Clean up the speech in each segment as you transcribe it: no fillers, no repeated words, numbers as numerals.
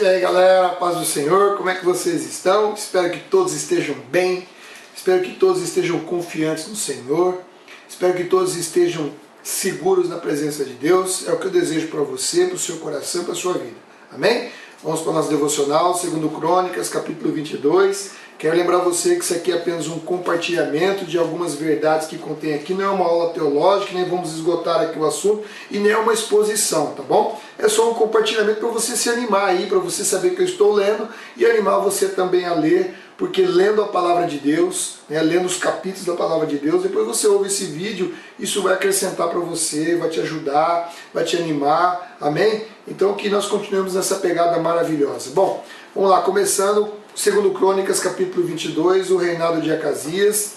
E aí galera, paz do Senhor, como é que vocês estão? Espero que todos estejam bem, espero que todos estejam confiantes no Senhor, espero que todos estejam seguros na presença de Deus. É o que eu desejo para você, para o seu coração, para a sua vida. Amém? Vamos para o nosso devocional, 2 Crônicas, capítulo 22. Quero lembrar você que isso aqui é apenas um compartilhamento de algumas verdades que contém aqui. Não é uma aula teológica, nem vamos esgotar aqui o assunto, e nem é uma exposição, tá bom? É só um compartilhamento para você se animar aí, para você saber que eu estou lendo e animar você também a ler, porque lendo a palavra de Deus, lendo os capítulos da palavra de Deus, depois você ouve esse vídeo, isso vai acrescentar para você, vai te ajudar, vai te animar, amém? Então que nós continuemos nessa pegada maravilhosa. Bom, vamos lá, começando 2 Crônicas, capítulo 22, o reinado de Acasias,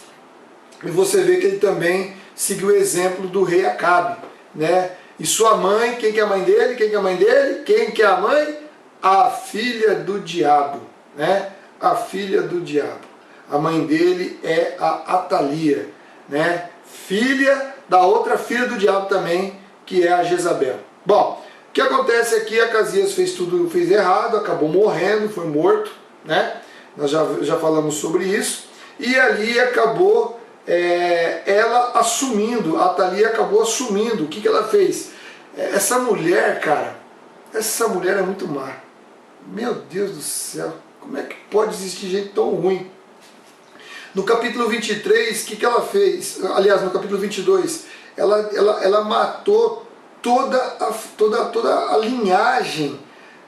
e você vê que ele também seguiu o exemplo do rei Acabe, né? E sua mãe, quem que é a mãe dele? Quem que é a mãe dele? Quem que é a mãe? A filha do diabo, né? A filha do diabo. A mãe dele é a Atalia, né? Filha da outra filha do diabo também, que é a Jezabel. Bom, o que acontece aqui? Acasias fez errado, acabou morrendo, foi morto, né? Nós já falamos sobre isso. E ali acabou ela assumindo, a Atalia acabou assumindo. O que ela fez? Essa mulher, cara, essa mulher é muito má. Meu Deus do céu, como é que pode existir gente tão ruim? No capítulo 23, o que ela fez? Aliás, no capítulo 22, ela matou toda a linhagem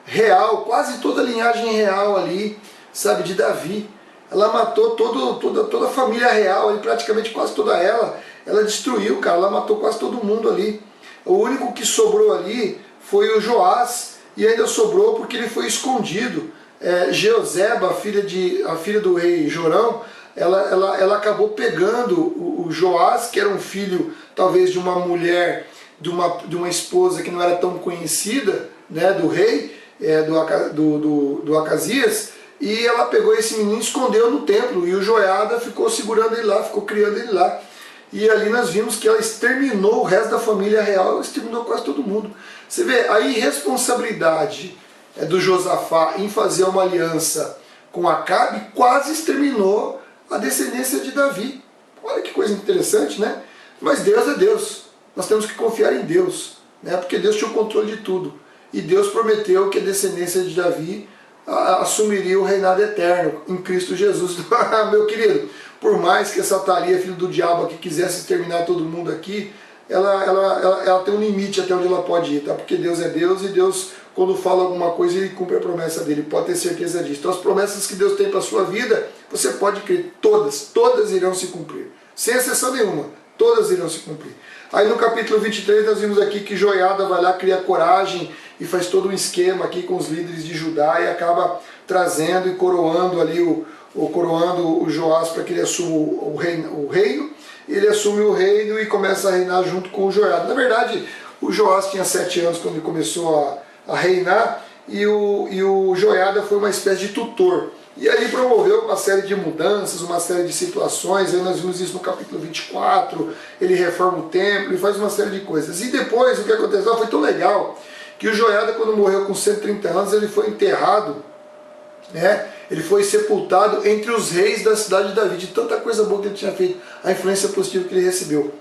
real, quase toda a linhagem real ali, sabe, de Davi. Ela matou toda a família real, ali, praticamente quase toda ela destruiu, cara, ela matou quase todo mundo ali. O único que sobrou ali foi o Joás, e ainda sobrou porque ele foi escondido. Jeozeba, a filha do rei Jorão, ela acabou pegando o Joás, que era um filho talvez de uma mulher, de uma esposa que não era tão conhecida, né, do rei, do Acasias, e ela pegou esse menino e escondeu no templo, e o Joiada ficou segurando ele lá, ficou criando ele lá. E ali nós vimos que ela exterminou o resto da família real, ela exterminou quase todo mundo. Você vê, a irresponsabilidade do Josafá em fazer uma aliança com Acabe quase exterminou a descendência de Davi. Olha que coisa interessante, né? Mas Deus é Deus, nós temos que confiar em Deus, né? Porque Deus tinha o controle de tudo. E Deus prometeu que a descendência de Davi assumiria o reinado eterno em Cristo Jesus. Meu querido, por mais que essa Atalia, filho do diabo, aqui quisesse exterminar todo mundo aqui, ela tem um limite até onde ela pode ir, tá? Porque Deus é Deus, e Deus, quando fala alguma coisa, ele cumpre a promessa dele, pode ter certeza disso. Então as promessas que Deus tem para a sua vida, você pode crer, todas irão se cumprir, sem exceção nenhuma, todas irão se cumprir. Aí no capítulo 23 nós vimos aqui que Joiada vai lá, cria coragem e faz todo um esquema aqui com os líderes de Judá e acaba trazendo e coroando ali coroando o Joás para que ele assuma o reino. Ele assume o reino e começa a reinar junto com o Joiada. Na verdade, o Joás tinha 7 anos quando ele começou a reinar, e o Joiada foi uma espécie de tutor. E aí promoveu uma série de mudanças, uma série de situações. Aí nós vimos isso no capítulo 24, ele reforma o templo e faz uma série de coisas. E depois o que aconteceu foi tão legal que o Joiada, quando morreu com 130 anos, ele foi enterrado, né? Ele foi sepultado entre os reis da cidade de Davi, de tanta coisa boa que ele tinha feito, a influência positiva que ele recebeu.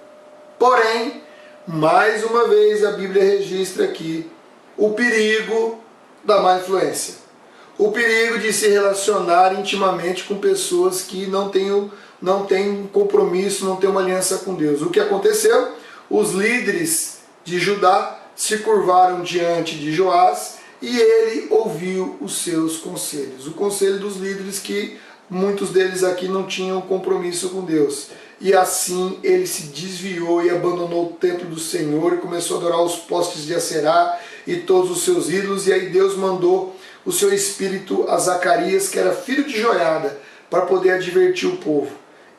Porém, mais uma vez a Bíblia registra aqui o perigo da má influência. O perigo de se relacionar intimamente com pessoas que não têm um compromisso, não têm uma aliança com Deus. O que aconteceu? Os líderes de Judá se curvaram diante de Joás e ele ouviu os seus conselhos. O conselho dos líderes, que muitos deles aqui não tinham compromisso com Deus. E assim ele se desviou e abandonou o templo do Senhor e começou a adorar os postes de Aserá e todos os seus ídolos. E aí Deus mandou o seu espírito a Zacarias, que era filho de Joiada, para poder advertir o povo.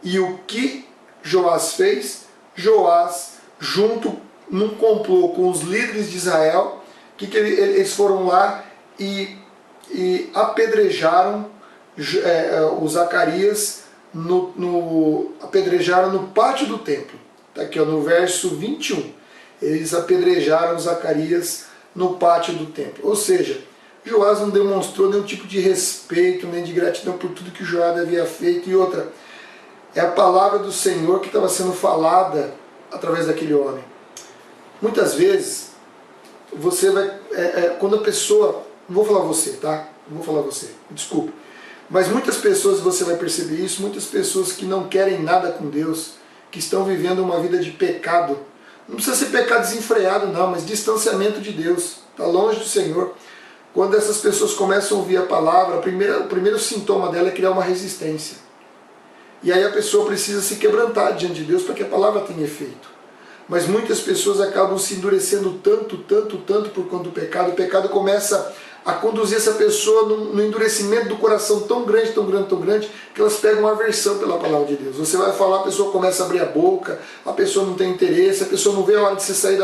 E o que Joás fez? Joás, junto num complô com os líderes de Israel, eles foram lá e apedrejaram o Zacarias, apedrejaram no pátio do templo. Está aqui no verso 21. Eles apedrejaram Zacarias no pátio do templo. Ou seja, Joás não demonstrou nenhum tipo de respeito, nem de gratidão por tudo que Joiada havia feito. E outra, é a palavra do Senhor que estava sendo falada através daquele homem. Muitas vezes, você vai, quando a pessoa, não vou falar você, tá? Não vou falar você, desculpa. Mas muitas pessoas, você vai perceber isso, muitas pessoas que não querem nada com Deus, que estão vivendo uma vida de pecado. Não precisa ser pecado desenfreado não, mas distanciamento de Deus, está longe do Senhor. Quando essas pessoas começam a ouvir a palavra, o primeiro sintoma dela é criar uma resistência. E aí a pessoa precisa se quebrantar diante de Deus para que a palavra tenha efeito. Mas muitas pessoas acabam se endurecendo tanto por conta do pecado. O pecado começa a conduzir essa pessoa no endurecimento do coração tão grande, que elas pegam uma aversão pela palavra de Deus. Você vai falar, a pessoa começa a abrir a boca, a pessoa não tem interesse, a pessoa não vê a hora de você sair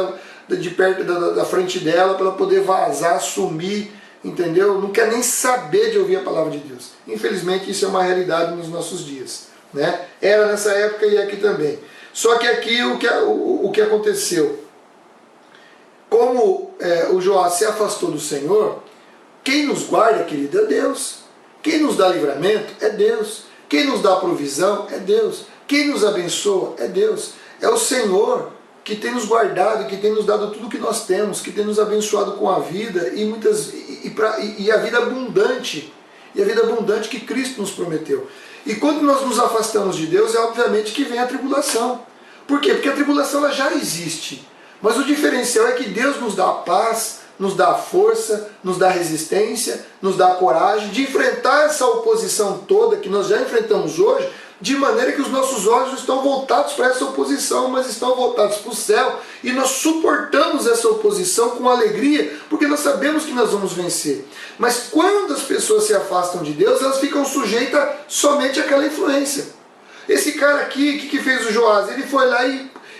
de perto da frente dela para ela poder vazar, sumir, entendeu? Não quer nem saber de ouvir a palavra de Deus. Infelizmente isso é uma realidade nos nossos dias, né? Era nessa época e aqui também. Só que aqui o que aconteceu? Como o Joás se afastou do Senhor, quem nos guarda, querido, é Deus. Quem nos dá livramento é Deus. Quem nos dá provisão é Deus. Quem nos abençoa é Deus. É o Senhor que tem nos guardado, que tem nos dado tudo que nós temos, que tem nos abençoado com a vida e a vida abundante. E a vida abundante que Cristo nos prometeu. E quando nós nos afastamos de Deus, é obviamente que vem a tribulação. Por quê? Porque a tribulação ela já existe. Mas o diferencial é que Deus nos dá a paz, nos dá a força, nos dá a resistência, nos dá a coragem de enfrentar essa oposição toda que nós já enfrentamos hoje, de maneira que os nossos olhos não estão voltados para essa oposição, mas estão voltados para o céu, e nós suportamos essa oposição com alegria, porque nós sabemos que nós vamos vencer. Mas quando as pessoas se afastam de Deus, elas ficam sujeitas somente àquela influência. Esse cara aqui, o que fez o Joás? Ele foi lá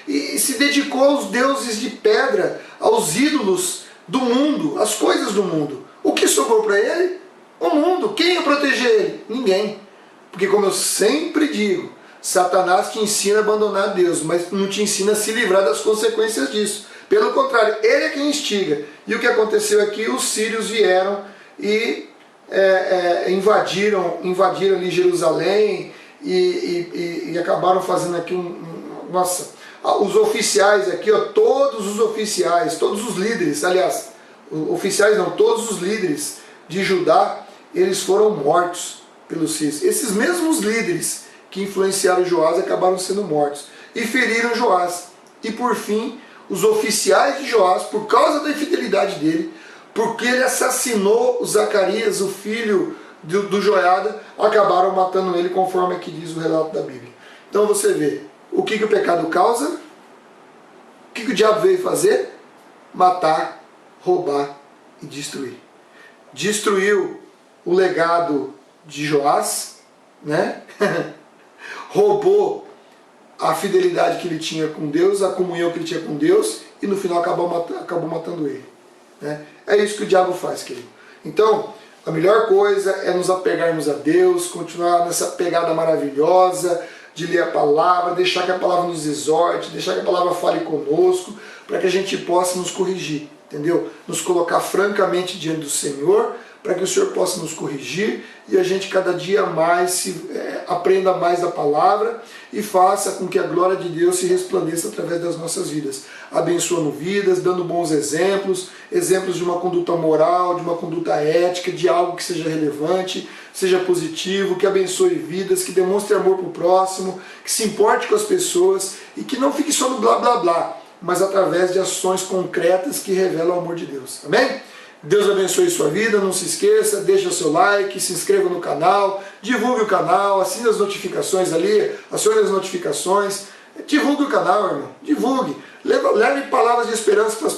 e se dedicou aos deuses de pedra, aos ídolos do mundo, às coisas do mundo. O que sobrou para ele? O mundo. Quem ia proteger ele? Ninguém. Porque como eu sempre digo, Satanás te ensina a abandonar Deus, mas não te ensina a se livrar das consequências disso. Pelo contrário, ele é quem instiga. E o que aconteceu aqui? Os sírios vieram e invadiram ali Jerusalém e acabaram fazendo aqui nossa, os oficiais aqui, ó, todos os oficiais, todos os líderes, aliás, oficiais não, todos os líderes de Judá, eles foram mortos pelos sírios. Esses mesmos líderes que influenciaram Joás acabaram sendo mortos e feriram Joás. E por fim, os oficiais de Joás, por causa da infidelidade dele, porque ele assassinou o Zacarias, o filho do Joiada, acabaram matando ele, conforme aqui diz o relato da Bíblia. Então você vê, o que o pecado causa? O que o diabo veio fazer? Matar, roubar e destruir. Destruiu o legado de Joás, né? Roubou a fidelidade que ele tinha com Deus, a comunhão que ele tinha com Deus, e no final acabou matando ele, né? É isso que o diabo faz, querido. Então, a melhor coisa é nos apegarmos a Deus, continuar nessa pegada maravilhosa de ler a palavra, deixar que a palavra nos exorte, deixar que a palavra fale conosco, para que a gente possa nos corrigir, entendeu? Nos colocar francamente diante do Senhor, para que o Senhor possa nos corrigir e a gente cada dia mais aprenda mais da palavra e faça com que a glória de Deus se resplandeça através das nossas vidas, abençoando vidas, dando bons exemplos, exemplos de uma conduta moral, de uma conduta ética, de algo que seja relevante, seja positivo, que abençoe vidas, que demonstre amor para o próximo, que se importe com as pessoas e que não fique só no blá blá blá, mas através de ações concretas que revelam o amor de Deus. Amém? Deus abençoe sua vida, não se esqueça, deixa o seu like, se inscreva no canal, divulgue o canal, assine as notificações ali, acione as notificações, divulgue o canal, irmão, divulgue, leve palavras de esperança para as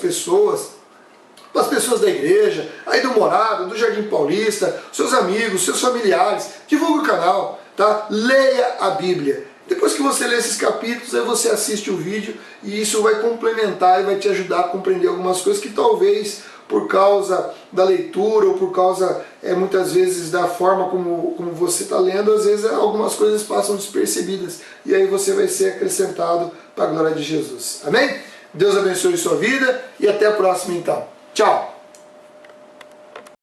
pessoas da igreja, aí do Morado, do Jardim Paulista, seus amigos, seus familiares, divulgue o canal, tá? Leia a Bíblia. Depois que você lê esses capítulos, aí você assiste o vídeo e isso vai complementar e vai te ajudar a compreender algumas coisas que talvez por causa da leitura ou por causa, muitas vezes, da forma como você está lendo, às vezes algumas coisas passam despercebidas e aí você vai ser acrescentado para a glória de Jesus. Amém? Deus abençoe sua vida e até a próxima então. Tchau!